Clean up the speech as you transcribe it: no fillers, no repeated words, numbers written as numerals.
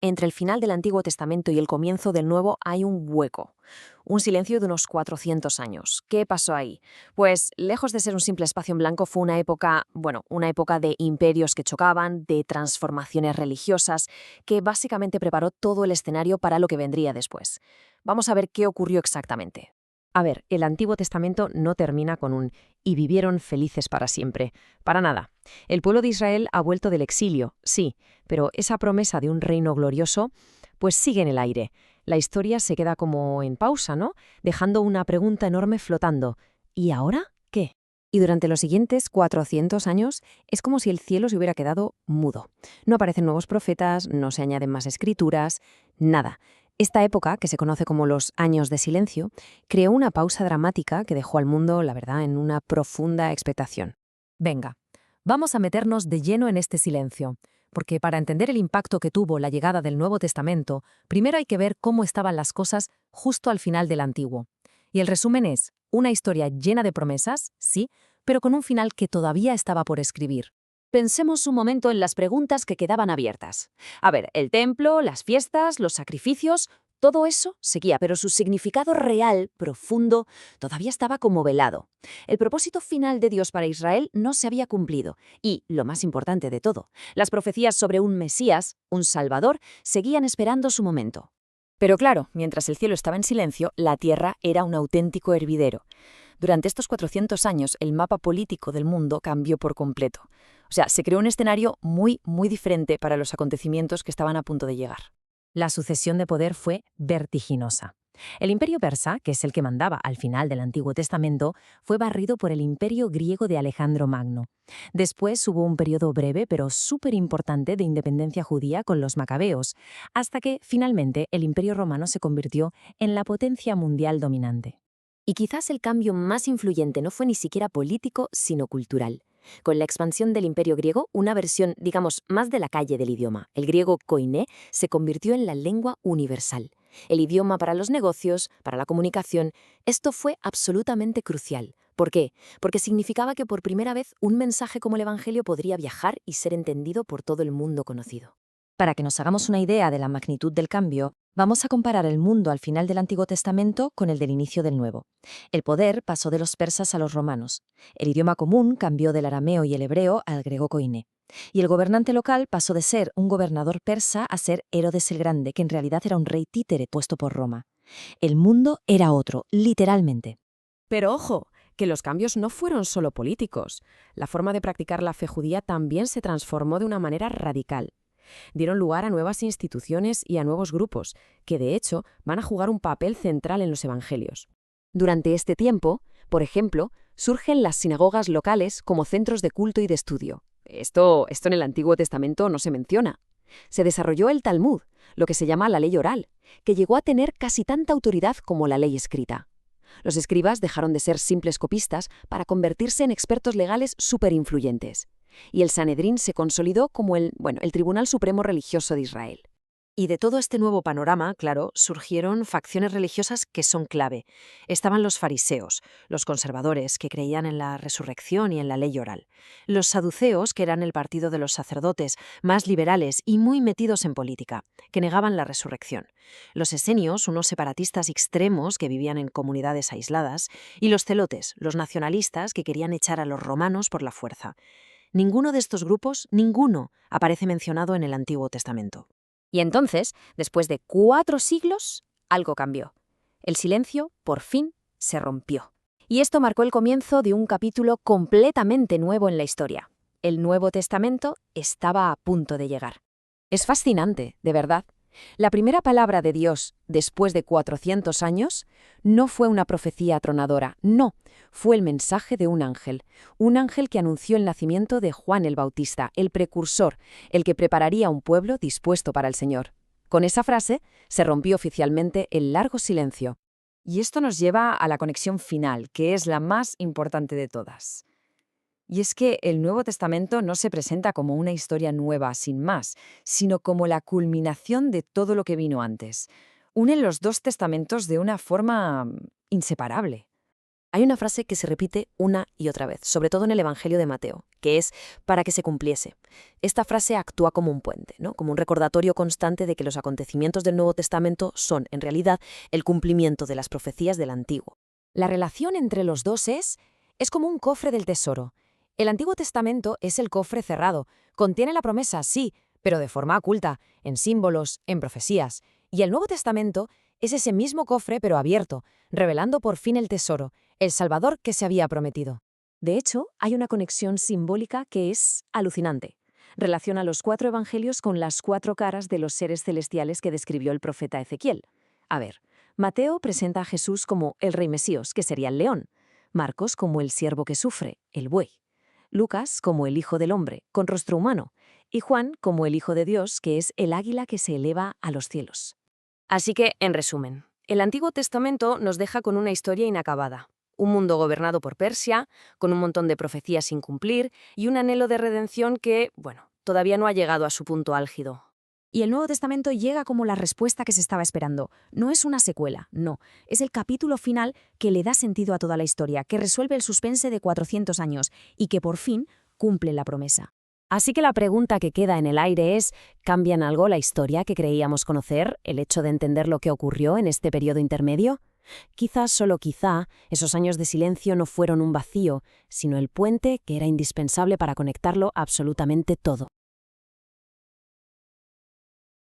Entre el final del Antiguo Testamento y el comienzo del Nuevo hay un hueco, un silencio de unos 400 años. ¿Qué pasó ahí? Pues lejos de ser un simple espacio en blanco fue una época, una época de imperios que chocaban, de transformaciones religiosas, que básicamente preparó todo el escenario para lo que vendría después. Vamos a ver qué ocurrió exactamente. A ver, el Antiguo Testamento no termina con un «y vivieron felices para siempre». Para nada. El pueblo de Israel ha vuelto del exilio, sí, pero esa promesa de un reino glorioso, pues sigue en el aire. La historia se queda como en pausa, ¿no? Dejando una pregunta enorme flotando. ¿Y ahora qué? Y durante los siguientes 400 años es como si el cielo se hubiera quedado mudo. No aparecen nuevos profetas, no se añaden más escrituras, nada. Esta época, que se conoce como los años de silencio, creó una pausa dramática que dejó al mundo, la verdad, en una profunda expectación. Venga, vamos a meternos de lleno en este silencio, porque para entender el impacto que tuvo la llegada del Nuevo Testamento, primero hay que ver cómo estaban las cosas justo al final del Antiguo. Y el resumen es una historia llena de promesas, sí, pero con un final que todavía estaba por escribir. Pensemos un momento en las preguntas que quedaban abiertas. A ver, el templo, las fiestas, los sacrificios, todo eso seguía, pero su significado real, profundo, todavía estaba como velado. El propósito final de Dios para Israel no se había cumplido. Y, lo más importante de todo, las profecías sobre un Mesías, un Salvador, seguían esperando su momento. Pero claro, mientras el cielo estaba en silencio, la tierra era un auténtico hervidero. Durante estos 400 años, el mapa político del mundo cambió por completo. O sea, se creó un escenario muy, muy diferente para los acontecimientos que estaban a punto de llegar. La sucesión de poder fue vertiginosa. El imperio persa, que es el que mandaba al final del Antiguo Testamento, fue barrido por el imperio griego de Alejandro Magno. Después hubo un periodo breve pero súper importante de independencia judía con los macabeos, hasta que finalmente el imperio romano se convirtió en la potencia mundial dominante. Y quizás el cambio más influyente no fue ni siquiera político, sino cultural. Con la expansión del Imperio griego, una versión, digamos, más de la calle del idioma, el griego koiné, se convirtió en la lengua universal. El idioma para los negocios, para la comunicación, esto fue absolutamente crucial. ¿Por qué? Porque significaba que por primera vez un mensaje como el Evangelio podría viajar y ser entendido por todo el mundo conocido. Para que nos hagamos una idea de la magnitud del cambio, vamos a comparar el mundo al final del Antiguo Testamento con el del inicio del Nuevo. El poder pasó de los persas a los romanos. El idioma común cambió del arameo y el hebreo al griego koiné. Y el gobernante local pasó de ser un gobernador persa a ser Herodes el Grande, que en realidad era un rey títere puesto por Roma. El mundo era otro, literalmente. Pero ojo, que los cambios no fueron solo políticos. La forma de practicar la fe judía también se transformó de una manera radical. Dieron lugar a nuevas instituciones y a nuevos grupos, que de hecho van a jugar un papel central en los evangelios. Durante este tiempo, por ejemplo, surgen las sinagogas locales como centros de culto y de estudio. Esto en el Antiguo Testamento no se menciona. Se desarrolló el Talmud, lo que se llama la ley oral, que llegó a tener casi tanta autoridad como la ley escrita. Los escribas dejaron de ser simples copistas para convertirse en expertos legales superinfluyentes. Y el Sanedrín se consolidó como el Tribunal Supremo Religioso de Israel. Y de todo este nuevo panorama, claro, surgieron facciones religiosas que son clave. Estaban los fariseos, los conservadores, que creían en la resurrección y en la ley oral. Los saduceos, que eran el partido de los sacerdotes, más liberales y muy metidos en política, que negaban la resurrección. Los esenios, unos separatistas extremos que vivían en comunidades aisladas. Y los celotes, los nacionalistas, que querían echar a los romanos por la fuerza. Ninguno de estos grupos, ninguno, aparece mencionado en el Antiguo Testamento. Y entonces, después de 4 siglos, algo cambió. El silencio, por fin, se rompió. Y esto marcó el comienzo de un capítulo completamente nuevo en la historia. El Nuevo Testamento estaba a punto de llegar. Es fascinante, de verdad. La primera palabra de Dios, después de 400 años, no fue una profecía atronadora, no, fue el mensaje de un ángel que anunció el nacimiento de Juan el Bautista, el precursor, el que prepararía un pueblo dispuesto para el Señor. Con esa frase se rompió oficialmente el largo silencio. Y esto nos lleva a la conexión final, que es la más importante de todas. Y es que el Nuevo Testamento no se presenta como una historia nueva sin más, sino como la culminación de todo lo que vino antes. Une los dos testamentos de una forma inseparable. Hay una frase que se repite una y otra vez, sobre todo en el Evangelio de Mateo, que es para que se cumpliese. Esta frase actúa como un puente, ¿no? Como un recordatorio constante de que los acontecimientos del Nuevo Testamento son, en realidad, el cumplimiento de las profecías del Antiguo. La relación entre los dos es como un cofre del tesoro. El Antiguo Testamento es el cofre cerrado. Contiene la promesa, sí, pero de forma oculta, en símbolos, en profecías. Y el Nuevo Testamento es ese mismo cofre pero abierto, revelando por fin el tesoro, el Salvador que se había prometido. De hecho, hay una conexión simbólica que es alucinante. Relaciona los 4 evangelios con las 4 caras de los seres celestiales que describió el profeta Ezequiel. A ver, Mateo presenta a Jesús como el rey Mesías, que sería el león. Marcos como el siervo que sufre, el buey. Lucas como el Hijo del Hombre, con rostro humano. Y Juan como el Hijo de Dios, que es el águila que se eleva a los cielos. Así que, en resumen, el Antiguo Testamento nos deja con una historia inacabada. Un mundo gobernado por Persia, con un montón de profecías sin cumplir y un anhelo de redención que, todavía no ha llegado a su punto álgido. Y el Nuevo Testamento llega como la respuesta que se estaba esperando. No es una secuela, no. Es el capítulo final que le da sentido a toda la historia, que resuelve el suspense de 400 años y que por fin cumple la promesa. Así que la pregunta que queda en el aire es, ¿cambia en algo la historia que creíamos conocer, el hecho de entender lo que ocurrió en este periodo intermedio? Quizás, solo quizá, esos años de silencio no fueron un vacío, sino el puente que era indispensable para conectarlo absolutamente todo.